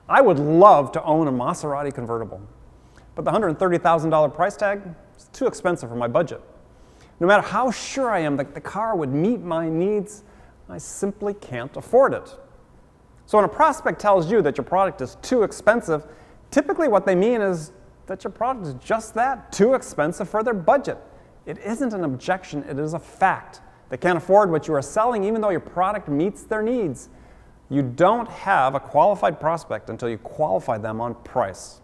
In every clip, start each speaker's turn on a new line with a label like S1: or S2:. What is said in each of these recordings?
S1: I would love to own a Maserati convertible, but the $130,000 price tag is too expensive for my budget. No matter how sure I am that the car would meet my needs, I simply can't afford it. So when a prospect tells you that your product is too expensive, typically what they mean is that your product is just that, too expensive for their budget. It isn't an objection, it is a fact. They can't afford what you are selling even though your product meets their needs. You don't have a qualified prospect until you qualify them on price.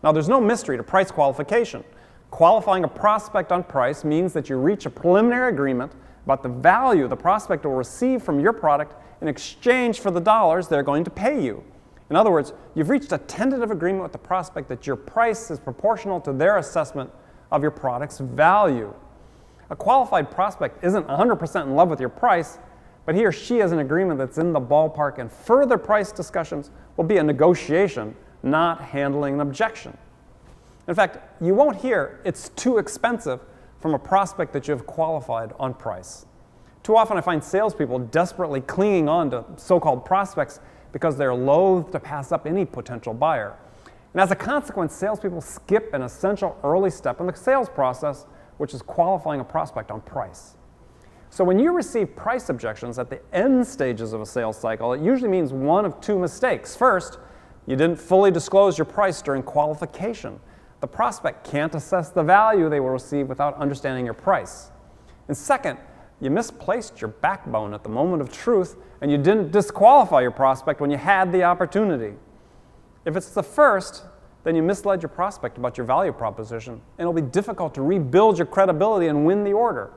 S1: Now, there's no mystery to price qualification. Qualifying a prospect on price means that you reach a preliminary agreement about the value the prospect will receive from your product in exchange for the dollars they're going to pay you. In other words, you've reached a tentative agreement with the prospect that your price is proportional to their assessment of your product's value. A qualified prospect isn't 100% in love with your price, but he or she has an agreement that's in the ballpark, and further price discussions will be a negotiation, not handling an objection. In fact, you won't hear "it's too expensive" from a prospect that you have qualified on price. Too often I find salespeople desperately clinging on to so-called prospects because they're loath to pass up any potential buyer. And as a consequence, salespeople skip an essential early step in the sales process, which is qualifying a prospect on price. So when you receive price objections at the end stages of a sales cycle, it usually means one of two mistakes. First, you didn't fully disclose your price during qualification. The prospect can't assess the value they will receive without understanding your price. And second, you misplaced your backbone at the moment of truth, and you didn't disqualify your prospect when you had the opportunity. If it's the first, then you misled your prospect about your value proposition, and it'll be difficult to rebuild your credibility and win the order.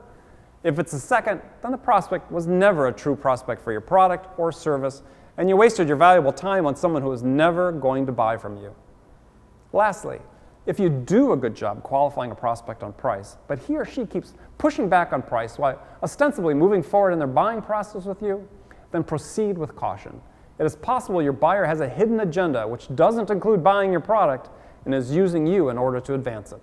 S1: If it's the second, then the prospect was never a true prospect for your product or service, and you wasted your valuable time on someone who is never going to buy from you. Lastly, if you do a good job qualifying a prospect on price, but he or she keeps pushing back on price while ostensibly moving forward in their buying process with you, then proceed with caution. It is possible your buyer has a hidden agenda which doesn't include buying your product and is using you in order to advance it.